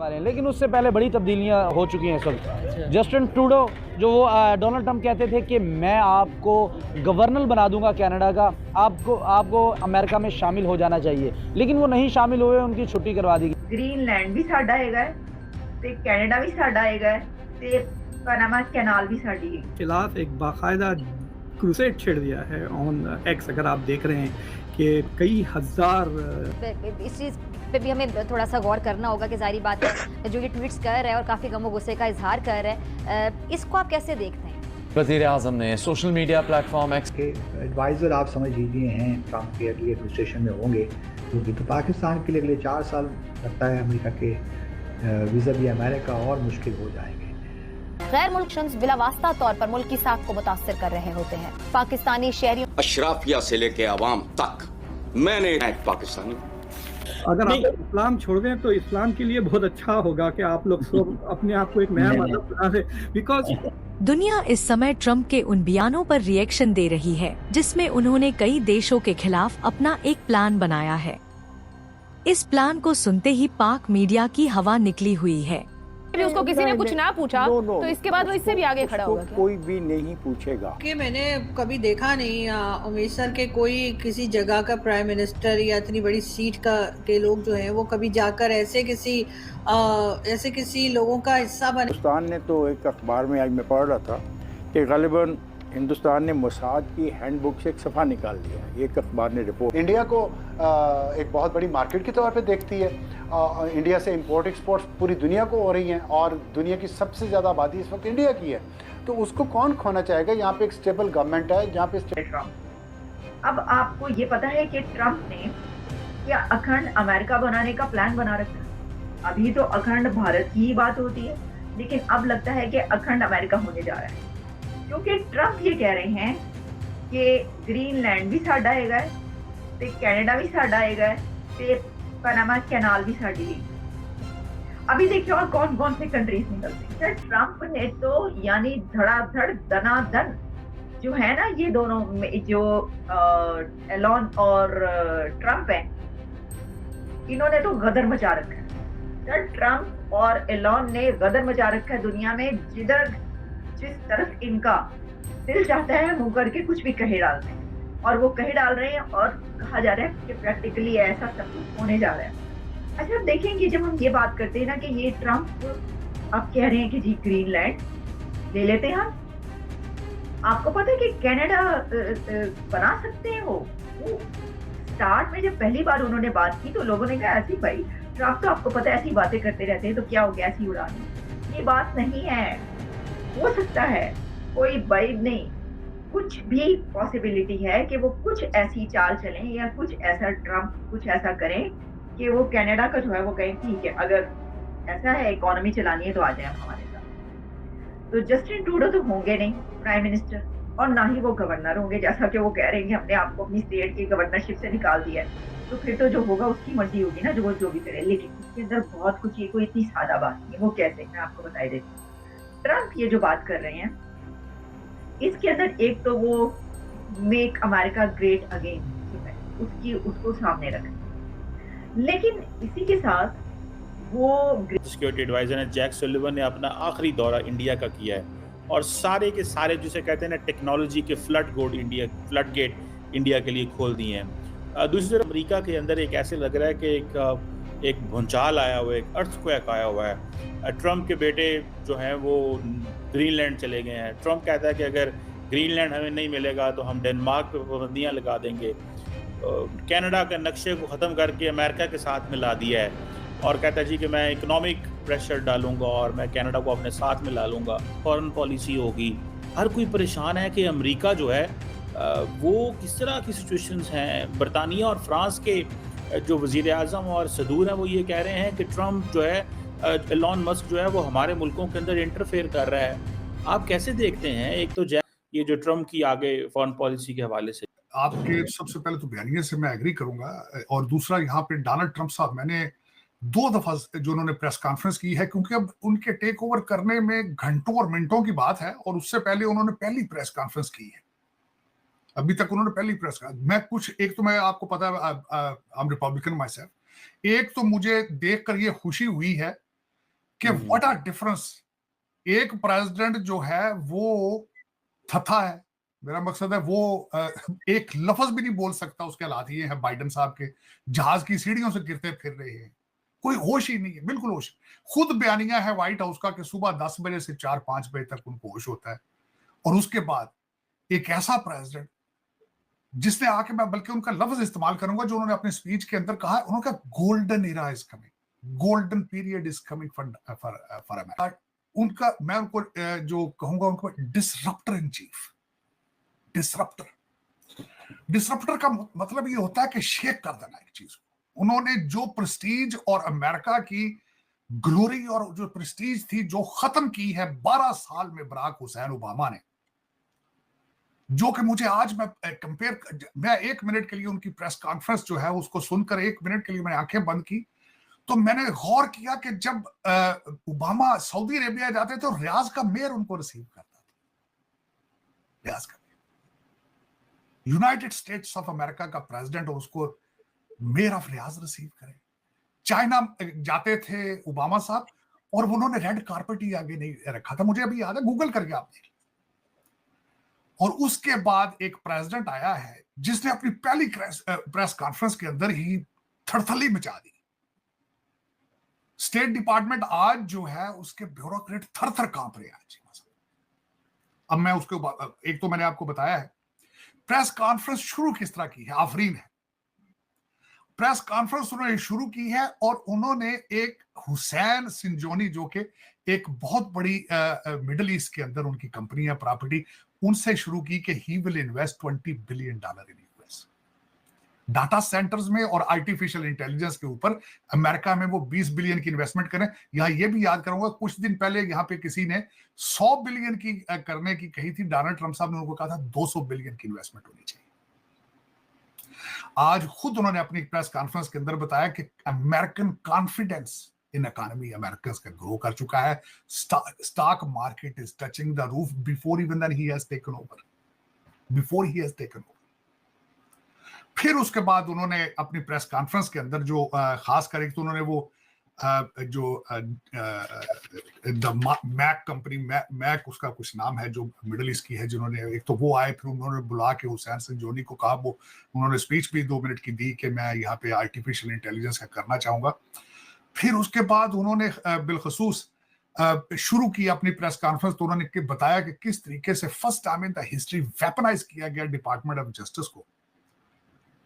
वाले हैं, लेकिन उससे पहले बड़ी तब्दीलियां हो चुकी हैं इस वक्त। जस्टिन ट्रूडो जो वो डोनाल्ड ट्रंप कहते थे कि मैं आपको गवर्नर बना दूंगा कनाडा का, आपको अमेरिका में शामिल हो जाना चाहिए, लेकिन वो नहीं शामिल हुए, उनकी छुट्टी करवा दी गई। ग्रीनलैंड भी साडा हैगा ते कनाडा भी साडा हैगा ते पनामा कैनाल भी साडी है। खिलाफ एक बाकायदा क्रूसेड छेड़ दिया है ऑन एक्स। अगर आप देख रहे हैं कि कई हजार इस चीज़ पे भी हमें थोड़ा सा गौर करना होगा कि जाहिर बात है जो ये ट्वीट्स कर रहा है और काफ़ी गम गुस्से का इजहार कर रहा है, इसको आप कैसे देखते हैं? वज़ीर आज़म ने सोशल मीडिया प्लेटफॉर्म एक्स के एडवाइज़र आप समझ लीजिए हैं ट्रंप के अगली एडमिनिस्ट्रेशन में होंगे, क्योंकि तो पाकिस्तान के लिए अगले 4 साल लगता है अमेरिका के वीज़ा भी अमेरिका और मुश्किल हो जाएंगे। गैर मुल्क शख्स बिलावास्ता तौर पर मुल्क की साख को मुतासर कर रहे होते हैं। पाकिस्तानी शहरियों अशराफिया से लेके आवाम तक मैंने एक पाकिस्तानी। अगर आप इस्लाम छोड़ दें तो इस्लाम के लिए बहुत अच्छा होगा कि आप लोग सब अपने आप को एक नया मजहब बना दें, बिकॉज दुनिया इस समय ट्रंप के उन बयानों पर रिएक्शन दे रही है जिसमें उन्होंने कई देशों के खिलाफ अपना एक प्लान बनाया है। इस प्लान को सुनते ही पाक मीडिया की हवा निकली हुई है। भी उसको किसी ने कुछ ना पूछा तो इसके बाद वो इससे भी आगे खड़ा होगा क्या? कोई भी नहीं पूछेगा कि मैंने कभी देखा नहीं अमृतसर के कोई किसी जगह का प्राइम मिनिस्टर या इतनी बड़ी सीट का के लोग जो हैं वो कभी जाकर ऐसे किसी लोगों का हिस्सा बने। हिंदुस्तान ने तो एक अखबार में आज मैं पढ़ रहा था कि गालिबन हिंदुस्तान ने मोसाद की हैंडबुक से एक सफ़ा निकाल दिया। ये एक अखबार ने रिपोर्ट। इंडिया को एक बहुत बड़ी मार्केट के तौर पे देखती है। इंडिया से इंपोर्ट एक्सपोर्ट पूरी दुनिया को हो रही हैं और दुनिया की सबसे ज़्यादा आबादी इस वक्त इंडिया की है, तो उसको कौन खोना चाहेगा? यहाँ पे एक स्टेबल गवर्नमेंट है जहाँ पे ट्रंप। अब आपको ये पता है कि ट्रंप ने क्या अखंड अमेरिका बनाने का प्लान बना रखा है? अभी तो अखंड भारत की ही बात होती है, लेकिन अब लगता है कि अखंड अमेरिका होने जा रहा है, क्योंकि ट्रंप ये कह रहे हैं कि ग्रीनलैंड भी साडा हैगा ते कनाडा भी साडा हैगा ते पनामा कैनाल भी साडी है। अभी देखिए और कौन कौन से कंट्रीज निकलते हैं। ट्रंप ने तो यानी धड़ाधड़ दनादन जो है ना, ये दोनों जो एलोन और ट्रंप है, इन्होंने तो गदर मचा रखा है। ट्रंप और एलोन ने गदर मचा रखा है दुनिया में। जिस तरफ इनका दिल चाहता है मुंह करके कुछ भी कहे डालते हैं, और वो कहे डाल रहे हैं और कहा जा रहा है कि प्रैक्टिकली ऐसा सब कुछ होने जा रहा है। अच्छा, अब देखेंगे जब हम ये बात करते हैं ना कि ये ट्रंप आप कह रहे हैं कि जी ग्रीनलैंड ले लेते हैं हम, आपको पता है कि कनाडा बना सकते हैं वो स्टार्ट में जब पहली बार उन्होंने बात की तो लोगों ने कहा ऐसी भाई ट्रंप तो आपको पता है ऐसी बातें करते रहते हैं तो क्या हो गया, ऐसी उड़ानी। ये बात नहीं है, हो सकता है कोई वाइब नहीं, कुछ भी पॉसिबिलिटी है कि वो कुछ ऐसी चाल चलें या कुछ ऐसा ट्रंप कुछ ऐसा करें कि वो कनाडा का जो है वो कहें ठीक है अगर ऐसा है इकोनॉमी चलानी है तो आ जाए हमारे साथ। तो जस्टिन ट्रूडो तो होंगे नहीं प्राइम मिनिस्टर और ना ही वो गवर्नर होंगे, जैसा कि वो कह रहे हैं कि हमने आपको अपनी स्टेट की गवर्नरशिप से निकाल दिया है, तो फिर तो जो होगा उसकी मर्जी होगी ना, जो भी करे। लेकिन इसके अंदर बहुत कुछ, ये कोई इतनी सादा बात नहीं है। वो कैसे, मैं आपको बताई देती हूँ। ट्रंप ये जो बात कर रहे हैं इसके अंदर एक तो वो मेक अमेरिका ग्रेट अगेन उसको सामने रखें, लेकिन इसी के साथ वो सिक्योरिटी एडवाइजर ने जैक सुलिवन ने अपना आखिरी दौरा इंडिया का किया है और सारे के सारे जिसे कहते हैं ना टेक्नोलॉजी के फ्लड गेट इंडिया के लिए खोल दिए हैं। दूसरी तरफ अमेरिका के अंदर एक ऐसे लग रहा है कि एक भूचाल आया हुआ है, एक अर्थक्वेक आया हुआ है। ट्रंप के बेटे जो हैं वो ग्रीनलैंड चले गए हैं। ट्रंप कहता है कि अगर ग्रीनलैंड हमें नहीं मिलेगा तो हम डेनमार्क पे पाबंदियाँ लगा देंगे। कनाडा के नक्शे को ख़त्म करके अमेरिका के साथ मिला दिया है और कहता है जी कि मैं इकोनॉमिक प्रेशर डालूंगा और मैं कनाडा को अपने साथ मिला लूँगा, फॉरेन पॉलिसी होगी। हर कोई परेशान है कि अमेरिका जो है वो किस तरह की सिचुएशंस हैं। बरतानिया और फ्रांस के जो वज़ीर आज़म और सदूर हैं वो ये कह रहे हैं कि ट्रंप जो है एलोन मस्क जो है वो हमारे मुल्कों के अंदर इंटरफेयर कर रहा है। आप कैसे देखते हैं एक तो ये जो ट्रंप की आगे फॉरेन पॉलिसी के हवाले से? आपके सबसे पहले तो बयानिए से मैं एग्री करूंगा, और दूसरा यहाँ पे डोनाल्ड ट्रंप साहब, मैंने 2 दफा जो उन्होंने प्रेस कॉन्फ्रेंस की है, क्योंकि अब उनके टेक ओवर करने में घंटों और मिनटों की बात है, और उससे पहले उन्होंने पहली प्रेस कॉन्फ्रेंस की है। अभी तक उन्होंने पहली प्रेस एक तो मैं आपको पता है, I am Republican my self. एक तो मुझे देखकर ये खुशी हुई है कि व्हाट आर डिफरेंस। एक प्रेसिडेंट जो है वो थथा है, मेरा मकसद है वो एक लफ्ज भी नहीं बोल सकता, उसके हालात ये है बाइडेन साहब के जहाज की सीढ़ियों से गिरते फिर रहे हैं, कोई होश ही नहीं है, बिल्कुल होश। खुद बयानिया है व्हाइट हाउस का कि सुबह 10 बजे से 4-5 बजे तक उनको होश होता है। और उसके बाद एक ऐसा प्रेसिडेंट जिसने आके, मैं बल्कि उनका लफ्ज इस्तेमाल करूंगा जो उन्होंने अपने स्पीच के अंदर कहा, उन्होंने कहा golden era is coming, golden period is coming for America. उनका मैं उनको जो कहूंगा उनको डिसरप्टर इन चीफ। डिसरप्टर का मतलब ये होता है कि शेक कर देना एक चीज को। उन्होंने जो प्रेस्टीज और अमेरिका की ग्लोरी और जो प्रेस्टीज थी जो खत्म की है 12 साल में बराक हुसैन ओबामा ने, जो कि मुझे आज मैं 1 मिनट के लिए उनकी प्रेस कॉन्फ्रेंस जो है उसको सुनकर 1 मिनट के लिए मैंने आंखें बंद की, तो मैंने गौर किया कि जब ओबामा सऊदी अरेबिया जाते तो रियाज का मेयर उनको रिसीव करता था। रियाज का यूनाइटेड स्टेट्स ऑफ अमेरिका का प्रेसिडेंट और उसको मेयर ऑफ रियाज रिसीव करे। चाइना जाते थे ओबामा साहब और उन्होंने रेड कारपेट ही आगे नहीं रखा था, मुझे अभी याद है, गूगल करके आप देख। और उसके बाद एक प्रेसिडेंट आया है जिसने अपनी पहली प्रेस कॉन्फ्रेंस के अंदर ही थरथली मचा दी। स्टेट डिपार्टमेंट आज जो है उसके ब्यूरोक्रेट थर-थर कांप रहे हैं आज। अब मैं उसके एक तो मैंने आपको बताया है प्रेस कॉन्फ्रेंस शुरू किस तरह की है, आफरीन है। प्रेस कॉन्फ्रेंस उन्होंने शुरू की है और उन्होंने एक हुसैन सिंजोनी जो कि एक बहुत बड़ी मिडिल ईस्ट के अंदर उनकी कंपनी है, प्रॉपर्टी, उनसे शुरू की कि he will invest $20 billion in US data centres में और आर्टिफिशियल इंटेलिजेंस के ऊपर। अमेरिका में वो 20 बिलियन की इन्वेस्टमेंट करें। यहां ये भी याद करूंगा, कुछ दिन पहले यहां पे किसी ने 100 बिलियन की करने की कही थी, डोनाल्ड ट्रंप साहब ने उनको कहा था 200 बिलियन की इन्वेस्टमेंट होनी चाहिए। आज खुद उन्होंने अपनी प्रेस कॉन्फ्रेंस के अंदर बताया कि American confidence in economy American का ग्रो कर चुका है। Stock market is touching the roof before even then he has taken over, before he has taken over. फिर उसके बाद उन्होंने अपनी प्रेस कॉन्फ्रेंस के अंदर जो खास कर एक तो उन्होंने वो जो मैक कंपनी, मैक उसका कुछ नाम है जो मिडिल ईस्ट की है, जिन्होंने एक तो वो आए, फिर उन्होंने बुला के हुसैन सिंजोनी को कहा, वो उन्होंने स्पीच भी 2 मिनट की दी कि मैं यहाँ पे आर्टिफिशियल इंटेलिजेंस का करना चाहूंगा। फिर उसके बाद उन्होंने बिलखसूस शुरू की अपनी प्रेस कॉन्फ्रेंस, तो उन्होंने बताया कि किस तरीके से first time in the history weaponize किया गया डिपार्टमेंट ऑफ जस्टिस को।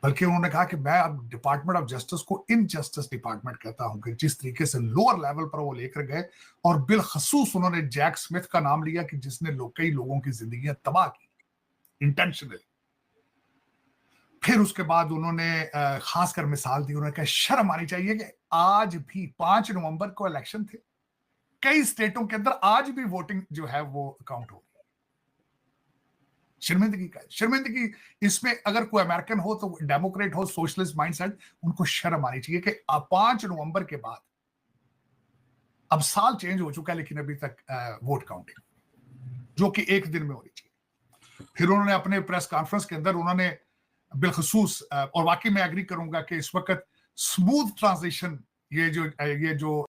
बल्कि उन्होंने कहा कि मैं अब डिपार्टमेंट ऑफ जस्टिस को इनजस्टिस डिपार्टमेंट कहता हूं, कि जिस तरीके से लोअर लेवल पर वो लेकर गए। और बिलखसूस उन्होंने जैक स्मिथ का नाम लिया कि जिसने कई लोगों की जिंदगियां तबाह की इंटेंशनली। फिर उसके बाद उन्होंने खासकर मिसाल दी, उन्होंने कहा शर्म आनी चाहिए कि आज भी 5 नवंबर को इलेक्शन थे, कई स्टेटों के अंदर आज भी वोटिंग जो है वो काउंट हो। शर्मिंदगी का, शर्मिंदगी इसमें अगर कोई अमेरिकन हो तो डेमोक्रेट हो, सोशलिस्ट माइंडसेट, उनको शर्म आनी चाहिए कि 5 नवंबर के बाद, अब साल चेंज हो चुका है लेकिन अभी तक वोट काउंटिंग जो कि एक दिन में होनी चाहिए। फिर उन्होंने अपने प्रेस कॉन्फ्रेंस के अंदर उन्होंने बिलखसूस, और वाकई मैं एग्री करूंगा कि इस वक्त स्मूथ ट्रांजिशन, ये जो